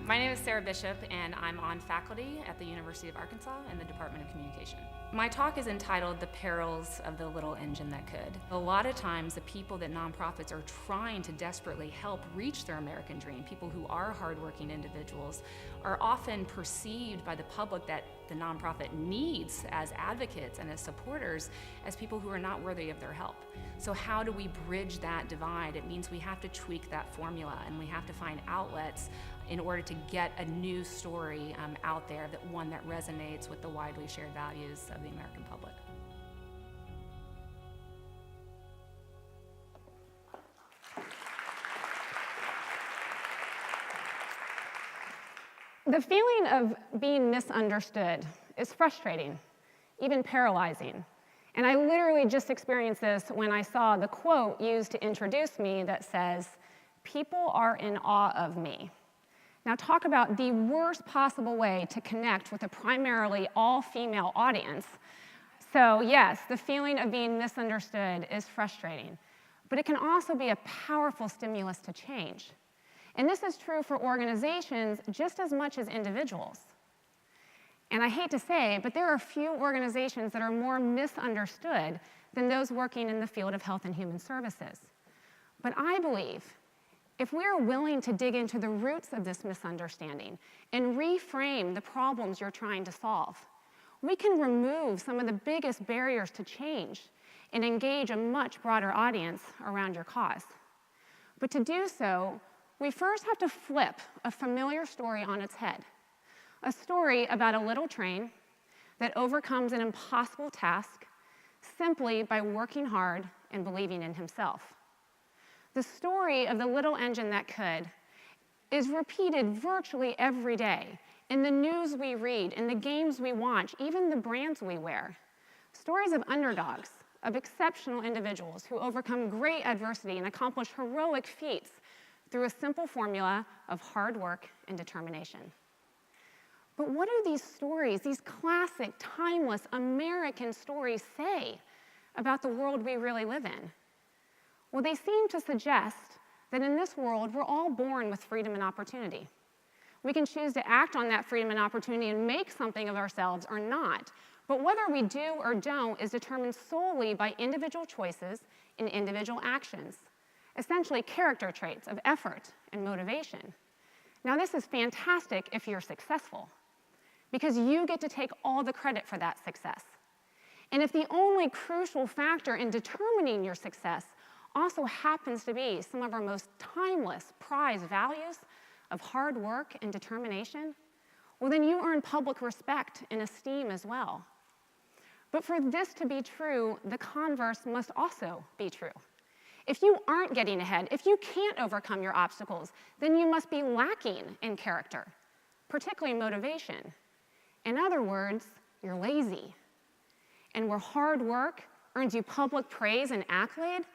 My name is Sara Bishop, and I'm on faculty at the University of Arkansas in the Department of Communication. My talk is entitled The Perils of the Little Engine That Could. A lot of times, the people that nonprofits are trying to desperately help reach their American dream, people who are hardworking individuals, are often perceived by the public that the nonprofit needs as advocates and as supporters as people who are not worthy of their help. So how do we bridge that divide? It means we have to tweak that formula, and we have to find outlets in order to get a new story out there, one that resonates with the widely shared values of the American public. The feeling of being misunderstood is frustrating, even paralyzing. And I literally just experienced this when I saw the quote used to introduce me that says, "People are in awe of me." Now talk about the worst possible way to connect with a primarily all-female audience. So yes, the feeling of being misunderstood is frustrating, but it can also be a powerful stimulus to change. And this is true for organizations just as much as individuals. And I hate to say, but there are few organizations that are more misunderstood than those working in the field of health and human services. But I believe if we are willing to dig into the roots of this misunderstanding and reframe the problems you're trying to solve, we can remove some of the biggest barriers to change and engage a much broader audience around your cause. But to do so, we first have to flip a familiar story on its head. A story about a little train that overcomes an impossible task simply by working hard and believing in himself. The story of the little engine that could is repeated virtually every day in the news we read, in the games we watch, even the brands we wear. Stories of underdogs, of exceptional individuals who overcome great adversity and accomplish heroic feats through a simple formula of hard work and determination. But what do these stories, these classic, timeless American stories say about the world we really live in? Well, they seem to suggest that in this world, we're all born with freedom and opportunity. We can choose to act on that freedom and opportunity and make something of ourselves or not. But whether we do or don't is determined solely by individual choices and individual actions, essentially character traits of effort and motivation. Now, this is fantastic if you're successful, because you get to take all the credit for that success. And if the only crucial factor in determining your success also happens to be some of our most timeless prized values of hard work and determination, well, then you earn public respect and esteem as well. But for this to be true, the converse must also be true. If you aren't getting ahead, if you can't overcome your obstacles, then you must be lacking in character, particularly motivation. In other words, you're lazy. And where hard work earns you public praise and accolade,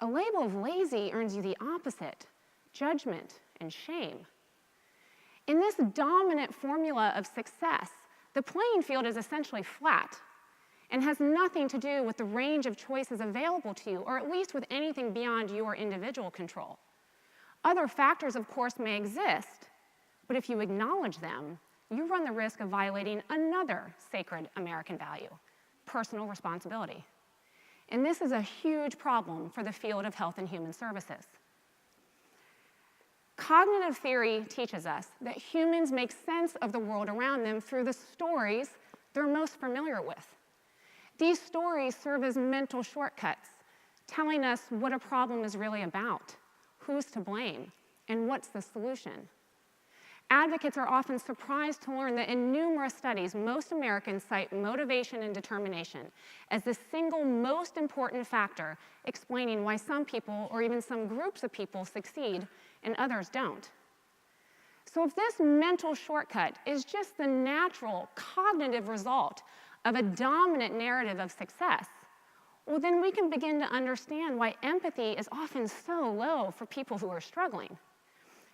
a label of lazy earns you the opposite, judgment and shame. In this dominant formula of success, the playing field is essentially flat and has nothing to do with the range of choices available to you, or at least with anything beyond your individual control. Other factors, of course, may exist, but if you acknowledge them, you run the risk of violating another sacred American value, personal responsibility. And this is a huge problem for the field of health and human services. Cognitive theory teaches us that humans make sense of the world around them through the stories they're most familiar with. These stories serve as mental shortcuts, telling us what a problem is really about, who's to blame, and what's the solution. Advocates are often surprised to learn that in numerous studies, most Americans cite motivation and determination as the single most important factor explaining why some people, or even some groups of people, succeed and others don't. So if this mental shortcut is just the natural cognitive result of a dominant narrative of success, well, then we can begin to understand why empathy is often so low for people who are struggling.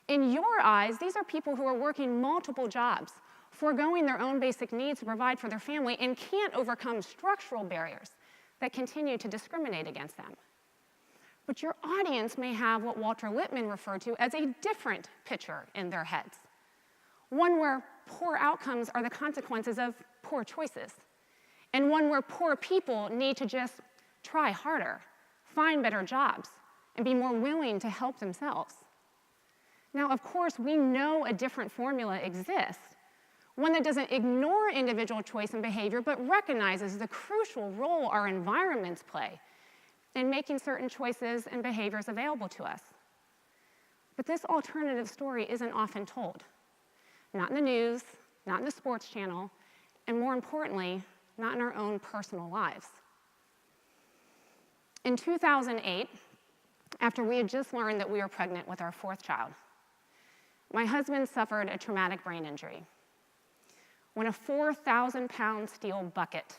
In your eyes, these are people who are working multiple jobs, foregoing their own basic needs to provide for their family, and can't overcome structural barriers that continue to discriminate against them. But your audience may have what Walter Lippmann referred to as a different picture in their heads. one where poor outcomes are the consequences of poor choices, and one where poor people need to just try harder, find better jobs, and be more willing to help themselves. Now, of course, we know a different formula exists, one that doesn't ignore individual choice and behavior, but recognizes the crucial role our environments play in making certain choices and behaviors available to us. But this alternative story isn't often told. Not in the news, not in the sports channel, and more importantly, not in our own personal lives. In 2008, after we had just learned that we were pregnant with our 4th child, my husband suffered a traumatic brain injury when a 4,000-pound steel bucket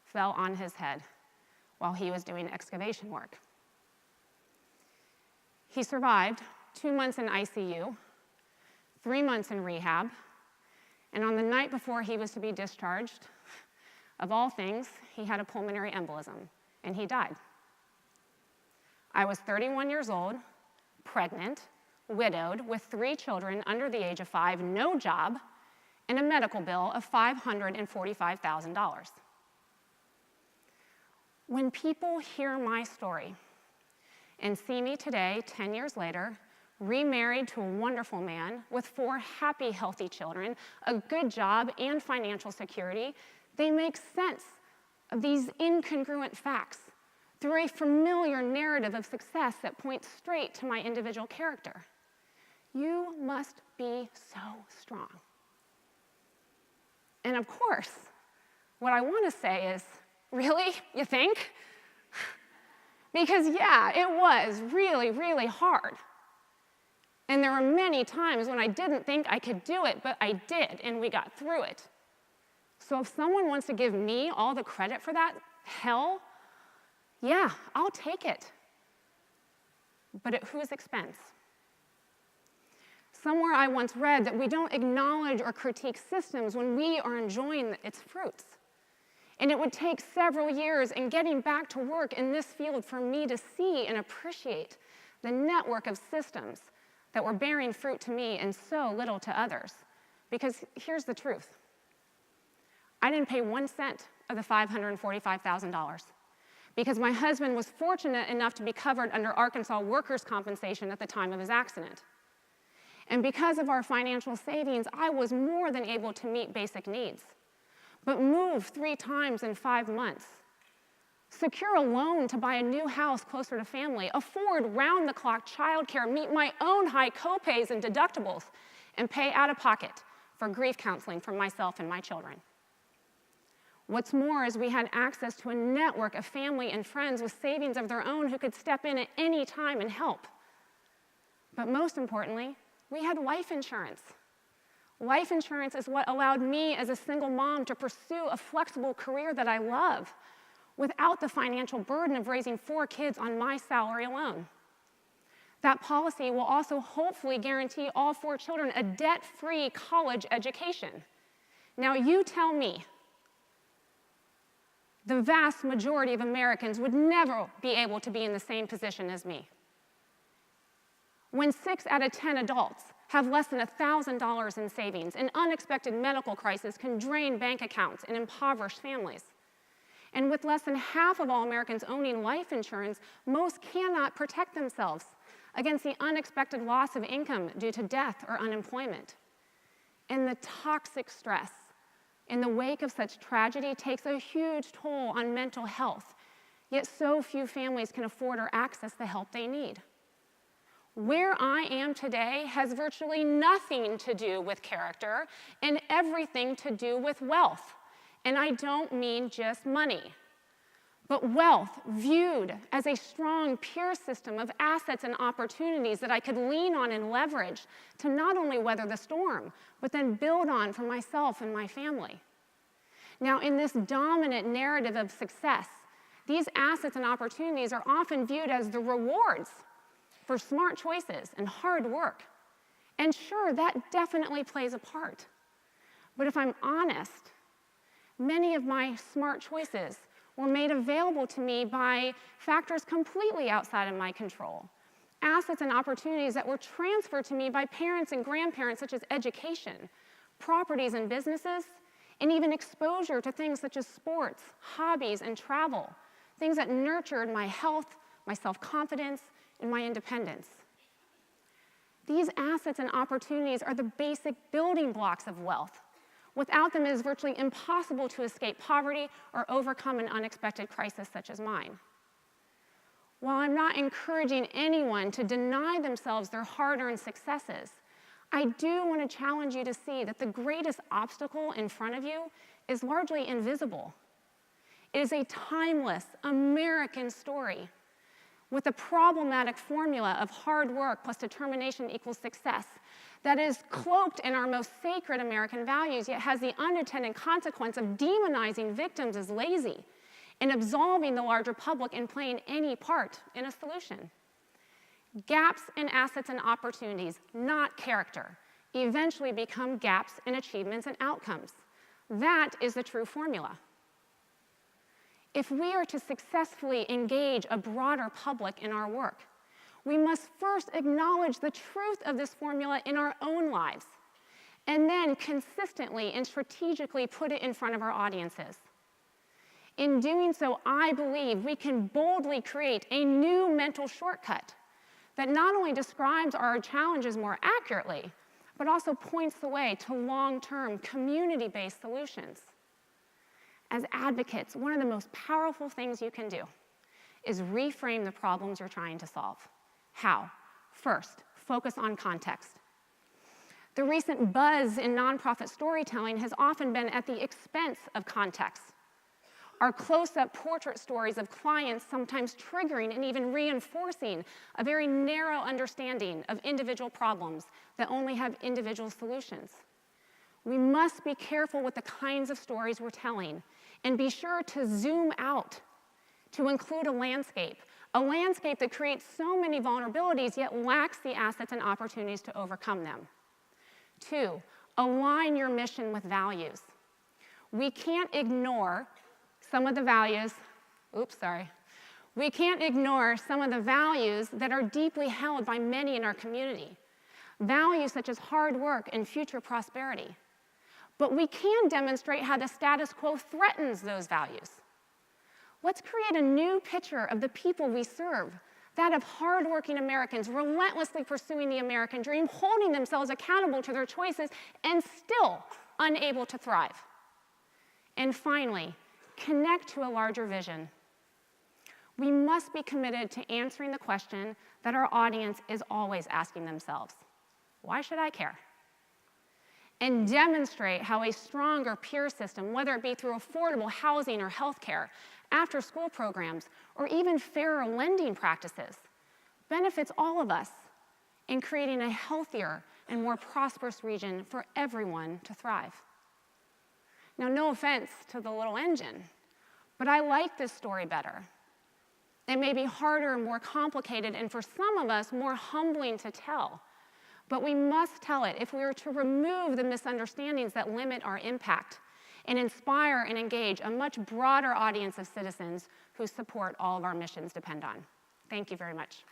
fell on his head while he was doing excavation work. He survived 2 months in ICU, 3 months in rehab, and on the night before he was to be discharged, of all things, he had a pulmonary embolism, and he died. I was 31 years old, pregnant, widowed, with 3 children under the age of 5, no job, and a medical bill of $545,000. When people hear my story and see me today, 10 years later, remarried to a wonderful man with 4 happy, healthy children, a good job, and financial security, they make sense of these incongruent facts through a familiar narrative of success that points straight to my individual character. You must be so strong. And of course, what I want to say is, really, you think? Because yeah, it was really, really hard. And there were many times when I didn't think I could do it, but I did, and we got through it. So if someone wants to give me all the credit for that hell, yeah, I'll take it. But at whose expense? Somewhere I once read that we don't acknowledge or critique systems when we are enjoying its fruits. And it would take several years in getting back to work in this field for me to see and appreciate the network of systems that were bearing fruit to me and so little to others. Because here's the truth. I didn't pay 1 cent of the $545,000 because my husband was fortunate enough to be covered under Arkansas workers' compensation at the time of his accident. And because of our financial savings, I was more than able to meet basic needs, but move 3 times in 5 months, secure a loan to buy a new house closer to family, afford round-the-clock childcare, meet my own high copays and deductibles, and pay out of pocket for grief counseling for myself and my children. What's more is we had access to a network of family and friends with savings of their own who could step in at any time and help. But most importantly, we had life insurance. Life insurance is what allowed me as a single mom to pursue a flexible career that I love without the financial burden of raising 4 kids on my salary alone. That policy will also hopefully guarantee all 4 children a debt-free college education. Now you tell me, the vast majority of Americans would never be able to be in the same position as me. When 6 out of 10 adults have less than $1,000 in savings, an unexpected medical crisis can drain bank accounts and impoverish families. And with less than half of all Americans owning life insurance, most cannot protect themselves against the unexpected loss of income due to death or unemployment. And the toxic stress in the wake of such tragedy takes a huge toll on mental health, yet so few families can afford or access the help they need. Where I am today has virtually nothing to do with character and everything to do with wealth. And I don't mean just money, but wealth viewed as a strong, pure system of assets and opportunities that I could lean on and leverage to not only weather the storm, but then build on for myself and my family. Now, in this dominant narrative of success, these assets and opportunities are often viewed as the rewards for smart choices and hard work. And sure, that definitely plays a part. But if I'm honest, many of my smart choices were made available to me by factors completely outside of my control. assets and opportunities that were transferred to me by parents and grandparents, such as education, properties and businesses, and even exposure to things such as sports, hobbies, and travel, things that nurtured my health, my self-confidence, and my independence. These assets and opportunities are the basic building blocks of wealth. Without them, it is virtually impossible to escape poverty or overcome an unexpected crisis such as mine. While I'm not encouraging anyone to deny themselves their hard-earned successes, I do want to challenge you to see that the greatest obstacle in front of you is largely invisible. It is a timeless American story with a problematic formula of hard work plus determination equals success that is cloaked in our most sacred American values, yet has the unintended consequence of demonizing victims as lazy and absolving the larger public in playing any part in a solution. Gaps in assets and opportunities, not character, eventually become gaps in achievements and outcomes. That is the true formula. If we are to successfully engage a broader public in our work, we must first acknowledge the truth of this formula in our own lives, and then consistently and strategically put it in front of our audiences. In doing so, I believe we can boldly create a new mental shortcut that not only describes our challenges more accurately, but also points the way to long-term, community-based solutions. As advocates, one of the most powerful things you can do is reframe the problems you're trying to solve. How? First, focus on context. The recent buzz in nonprofit storytelling has often been at the expense of context. Our close-up portrait stories of clients sometimes triggering and even reinforcing a very narrow understanding of individual problems that only have individual solutions. We must be careful with the kinds of stories we're telling and be sure to zoom out to include a landscape that creates so many vulnerabilities yet lacks the assets and opportunities to overcome them. 2, align your mission with values. We can't ignore some of the values, we can't ignore some of the values that are deeply held by many in our community. Values such as hard work and future prosperity. But we can demonstrate how the status quo threatens those values. Let's create a new picture of the people we serve, that of hardworking Americans relentlessly pursuing the American dream, holding themselves accountable to their choices, and still unable to thrive. And finally, connect to a larger vision. We must be committed to answering the question that our audience is always asking themselves: why should I care? And demonstrate how a stronger peer system, whether it be through affordable housing or healthcare, after-school programs, or even fairer lending practices, benefits all of us in creating a healthier and more prosperous region for everyone to thrive. Now, no offense to the little engine, but I like this story better. It may be harder and more complicated, and for some of us, more humbling to tell. But we must tell it if we are to remove the misunderstandings that limit our impact and inspire and engage a much broader audience of citizens whose support all of our missions depend on. Thank you very much.